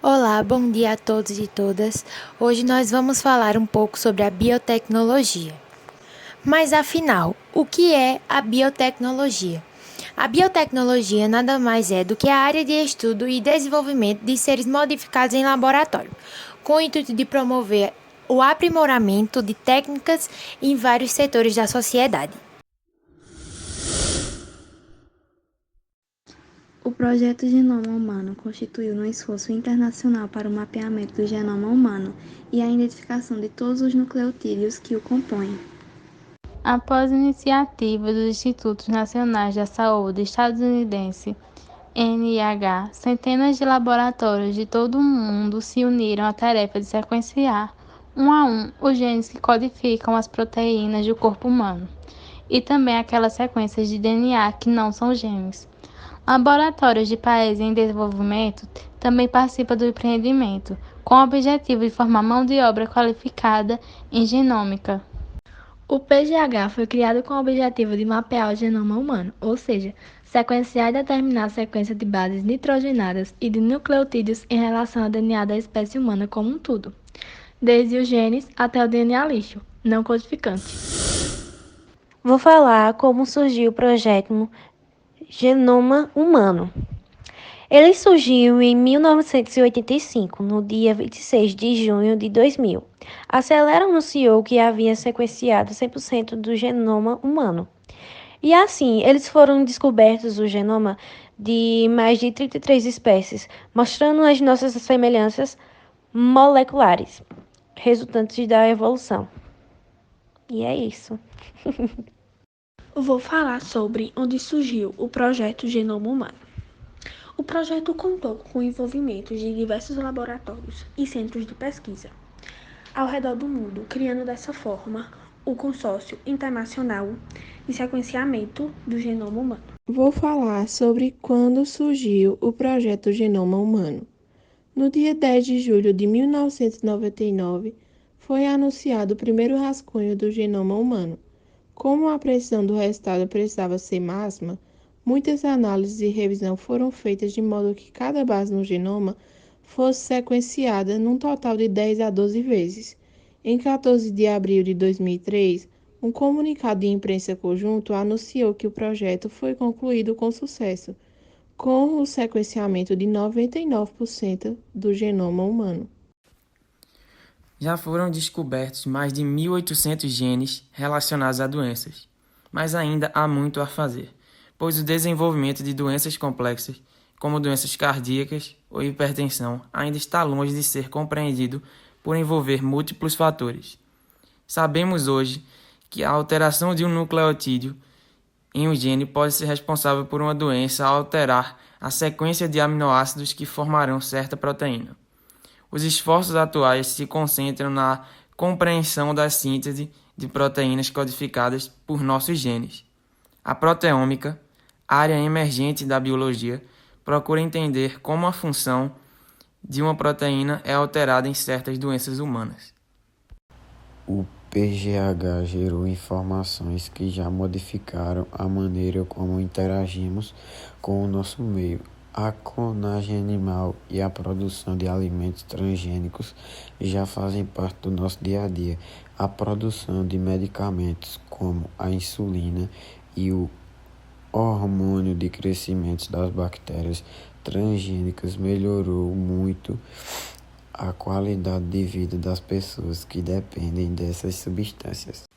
Olá, bom dia a todos e todas. Hoje nós vamos falar um pouco sobre a biotecnologia. Mas afinal, o que é a biotecnologia? A biotecnologia nada mais é do que a área de estudo e desenvolvimento de seres modificados em laboratório, com o intuito de promover o aprimoramento de técnicas em vários setores da sociedade. O projeto Genoma Humano constituiu um esforço internacional para o mapeamento do genoma humano e a identificação de todos os nucleotídeos que o compõem. Após iniciativa dos Institutos Nacionais da Saúde estadunidense NIH, centenas de laboratórios de todo o mundo se uniram à tarefa de sequenciar, um a um, os genes que codificam as proteínas do corpo humano, e também aquelas sequências de DNA que não são genes. Laboratórios de países em desenvolvimento também participam do empreendimento, com o objetivo de formar mão de obra qualificada em genômica. O PGH foi criado com o objetivo de mapear o genoma humano, ou seja, sequenciar e determinar a sequência de bases nitrogenadas e de nucleotídeos em relação ao DNA da espécie humana como um todo, desde os genes até o DNA lixo, não codificante. Vou falar como surgiu o projeto Genoma Humano. Ele surgiu em 1985, no dia 26 de junho de 2000. A Celera anunciou que havia sequenciado 100% do genoma humano. E assim, eles foram descobertos o genoma de mais de 33 espécies, mostrando as nossas semelhanças moleculares, resultantes da evolução. E é isso. Vou falar sobre onde surgiu o projeto Genoma Humano. O projeto contou com o envolvimento de diversos laboratórios e centros de pesquisa ao redor do mundo, criando dessa forma o Consórcio Internacional de Sequenciamento do Genoma Humano. Vou falar sobre quando surgiu o projeto Genoma Humano. No dia 10 de julho de 1999, foi anunciado o primeiro rascunho do genoma humano. Como a precisão do resultado precisava ser máxima, muitas análises e revisão foram feitas de modo que cada base no genoma fosse sequenciada num total de 10 a 12 vezes. Em 14 de abril de 2003, um comunicado de imprensa conjunto anunciou que o projeto foi concluído com sucesso, com o sequenciamento de 99% do genoma humano. Já foram descobertos mais de 1.800 genes relacionados a doenças, mas ainda há muito a fazer, pois o desenvolvimento de doenças complexas, como doenças cardíacas ou hipertensão, ainda está longe de ser compreendido por envolver múltiplos fatores. Sabemos hoje que a alteração de um nucleotídeo em um gene pode ser responsável por uma doença ao alterar a sequência de aminoácidos que formarão certa proteína. Os esforços atuais se concentram na compreensão da síntese de proteínas codificadas por nossos genes. A proteômica, área emergente da biologia, procura entender como a função de uma proteína é alterada em certas doenças humanas. O PGH gerou informações que já modificaram a maneira como interagimos com o nosso meio. A clonagem animal e a produção de alimentos transgênicos já fazem parte do nosso dia a dia. A produção de medicamentos como a insulina e o hormônio de crescimento das bactérias transgênicas melhorou muito a qualidade de vida das pessoas que dependem dessas substâncias.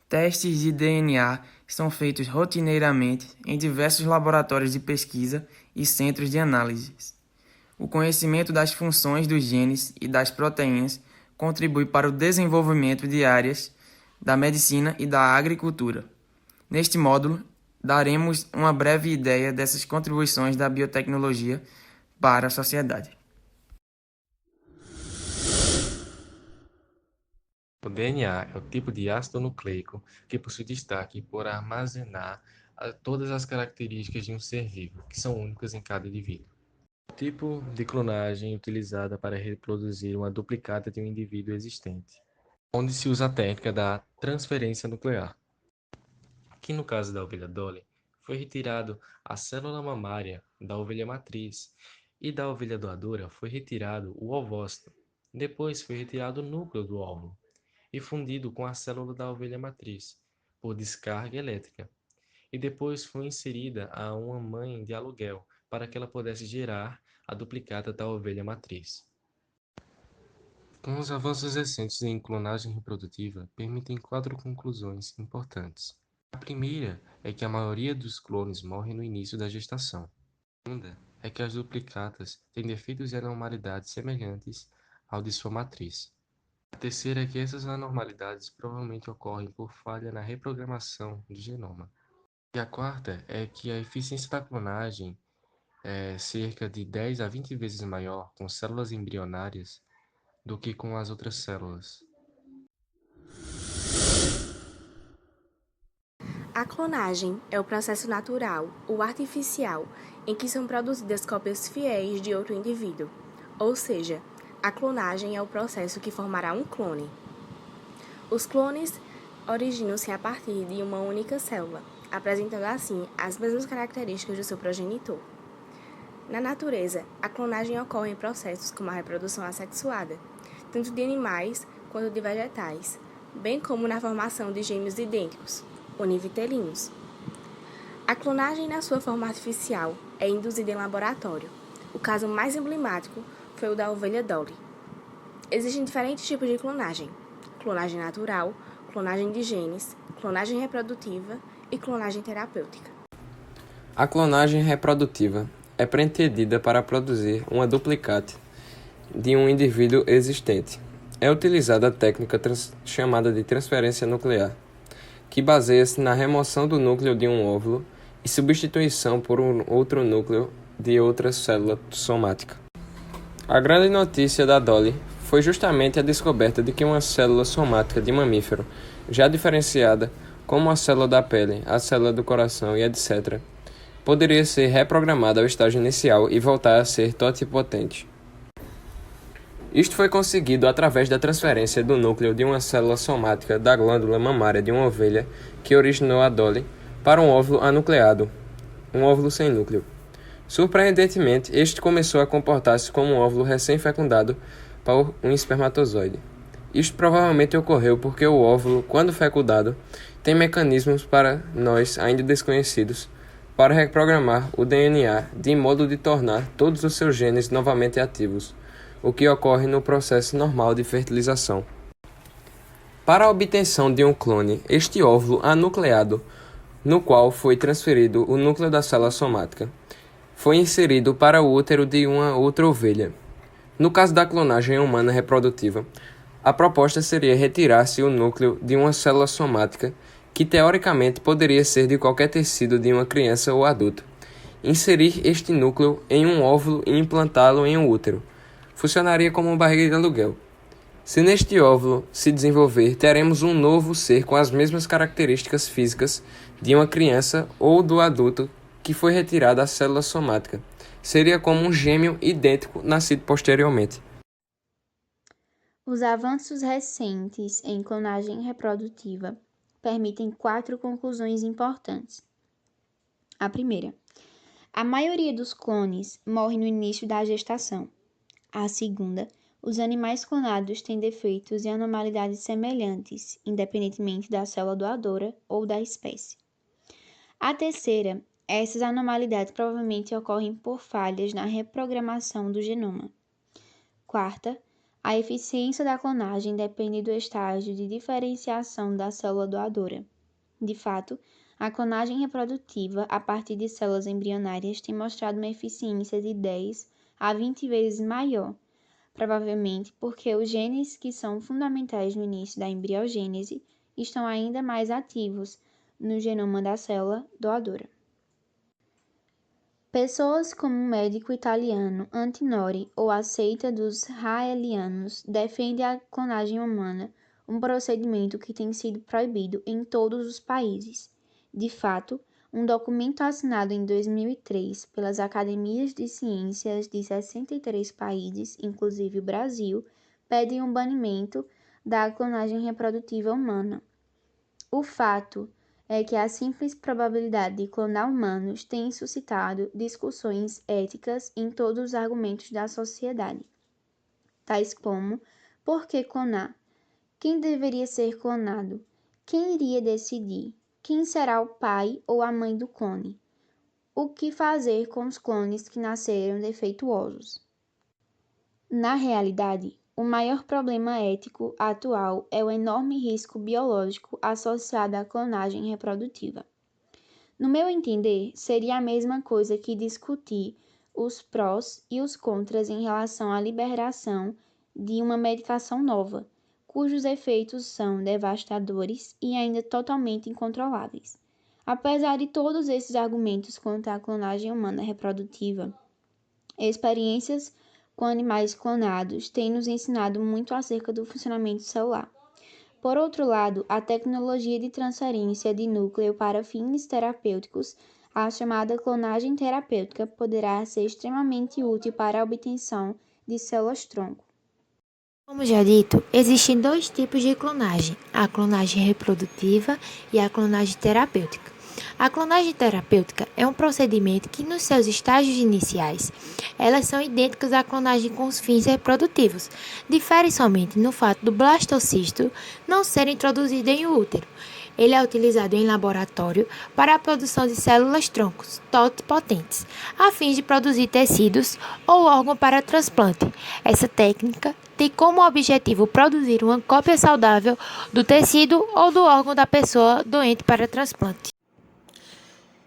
Testes de DNA são feitos rotineiramente em diversos laboratórios de pesquisa e centros de análises. O conhecimento das funções dos genes e das proteínas contribui para o desenvolvimento de áreas da medicina e da agricultura. Neste módulo, daremos uma breve ideia dessas contribuições da biotecnologia para a sociedade. O DNA é o tipo de ácido nucleico que possui destaque por armazenar todas as características de um ser vivo, que são únicas em cada indivíduo. O tipo de clonagem utilizada para reproduzir uma duplicata de um indivíduo existente, onde se usa a técnica da transferência nuclear. Aqui no caso da ovelha Dolly, foi retirado a célula mamária da ovelha matriz E da ovelha doadora foi retirado o ovócito. Depois foi retirado o núcleo do óvulo e fundido com a célula da ovelha matriz, por descarga elétrica. E depois foi inserida a uma mãe de aluguel para que ela pudesse gerar a duplicata da ovelha matriz. Com os avanços recentes em clonagem reprodutiva, permitem 4 conclusões importantes. A primeira é que a maioria dos clones morre no início da gestação. A segunda é que as duplicatas têm defeitos e anormalidades semelhantes ao de sua matriz. A terceira é que essas anormalidades provavelmente ocorrem por falha na reprogramação do genoma. E a quarta é que a eficiência da clonagem é cerca de 10 a 20 vezes maior com células embrionárias do que com as outras células. A clonagem é o processo natural ou artificial em que são produzidas cópias fiéis de outro indivíduo, ou seja, a clonagem é o processo que formará um clone. Os clones originam-se a partir de uma única célula, apresentando assim as mesmas características do seu progenitor. Na natureza, a clonagem ocorre em processos como a reprodução assexuada, tanto de animais quanto de vegetais, bem como na formação de gêmeos idênticos, univitelinos. A clonagem na sua forma artificial é induzida em laboratório. O caso mais emblemático foi o da ovelha Dolly. Existem diferentes tipos de clonagem: clonagem natural, clonagem de genes, clonagem reprodutiva e clonagem terapêutica. A clonagem reprodutiva é pretendida para produzir uma duplicate de um indivíduo existente. É utilizada a técnica chamada de transferência nuclear, que baseia-se na remoção do núcleo de um óvulo e substituição por um outro núcleo de outra célula somática. A grande notícia da Dolly foi justamente a descoberta de que uma célula somática de mamífero, já diferenciada como a célula da pele, a célula do coração e etc., poderia ser reprogramada ao estágio inicial e voltar a ser totipotente. Isto foi conseguido através da transferência do núcleo de uma célula somática da glândula mamária de uma ovelha que originou a Dolly para um óvulo anucleado, um óvulo sem núcleo. Surpreendentemente, este começou a comportar-se como um óvulo recém-fecundado por um espermatozoide. Isto provavelmente ocorreu porque o óvulo, quando fecundado, tem mecanismos para nós ainda desconhecidos para reprogramar o DNA de modo de tornar todos os seus genes novamente ativos, o que ocorre no processo normal de fertilização. Para a obtenção de um clone, este óvulo anucleado, no qual foi transferido o núcleo da célula somática, foi inserido para o útero de uma outra ovelha. No caso da clonagem humana reprodutiva, a proposta seria retirar-se o núcleo de uma célula somática que teoricamente poderia ser de qualquer tecido de uma criança ou adulto, inserir este núcleo em um óvulo e implantá-lo em um útero. Funcionaria como uma barriga de aluguel. Se neste óvulo se desenvolver, teremos um novo ser com as mesmas características físicas de uma criança ou do adulto que foi retirada a célula somática. Seria como um gêmeo idêntico nascido posteriormente. Os avanços recentes em clonagem reprodutiva permitem 4 conclusões importantes. A primeira: a maioria dos clones morre no início da gestação. A segunda: os animais clonados têm defeitos e anormalidades semelhantes, independentemente da célula doadora ou da espécie. A terceira: essas anormalidades provavelmente ocorrem por falhas na reprogramação do genoma. Quarta: a eficiência da clonagem depende do estágio de diferenciação da célula doadora. De fato, a clonagem reprodutiva a partir de células embrionárias tem mostrado uma eficiência de 10 a 20 vezes maior, provavelmente porque os genes que são fundamentais no início da embriogênese estão ainda mais ativos no genoma da célula doadora. Pessoas como o médico italiano Antinori ou a seita dos raelianos defendem a clonagem humana, um procedimento que tem sido proibido em todos os países. De fato, um documento assinado em 2003 pelas academias de ciências de 63 países, inclusive o Brasil, pede um banimento da clonagem reprodutiva humana. O fato é que a simples probabilidade de clonar humanos tem suscitado discussões éticas em todos os argumentos da sociedade, tais como: por que clonar? Quem deveria ser clonado? Quem iria decidir? Quem será o pai ou a mãe do clone? O que fazer com os clones que nasceram defeituosos? Na realidade, o maior problema ético atual é o enorme risco biológico associado à clonagem reprodutiva. No meu entender, seria a mesma coisa que discutir os prós e os contras em relação à liberação de uma medicação nova, cujos efeitos são devastadores e ainda totalmente incontroláveis. Apesar de todos esses argumentos contra a clonagem humana reprodutiva, experiências com animais clonados têm nos ensinado muito acerca do funcionamento celular. Por outro lado, a tecnologia de transferência de núcleo para fins terapêuticos, a chamada clonagem terapêutica, poderá ser extremamente útil para a obtenção de células-tronco. Como já dito, existem dois tipos de clonagem: a clonagem reprodutiva e a clonagem terapêutica. A clonagem terapêutica é um procedimento que, nos seus estágios iniciais, elas são idênticas à clonagem com os fins reprodutivos. Difere somente no fato do blastocisto não ser introduzido em útero. Ele é utilizado em laboratório para a produção de células-troncos totipotentes, a fim de produzir tecidos ou órgão para transplante. Essa técnica tem como objetivo produzir uma cópia saudável do tecido ou do órgão da pessoa doente para transplante.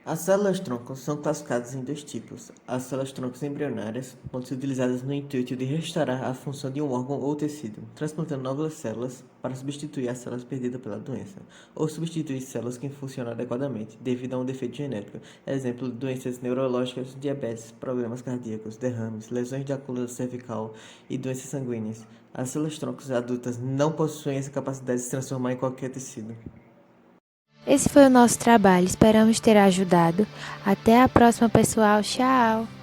As células-tronco são classificadas em dois tipos. As células-tronco embrionárias podem ser utilizadas no intuito de restaurar a função de um órgão ou tecido, transplantando novas células para substituir as células perdidas pela doença, ou substituir células que funcionam adequadamente devido a um defeito genético. Exemplo: doenças neurológicas, diabetes, problemas cardíacos, derrames, lesões da coluna cervical e doenças sanguíneas. As células-tronco adultas não possuem essa capacidade de se transformar em qualquer tecido. Esse foi o nosso trabalho, esperamos ter ajudado. Até a próxima, pessoal. Tchau!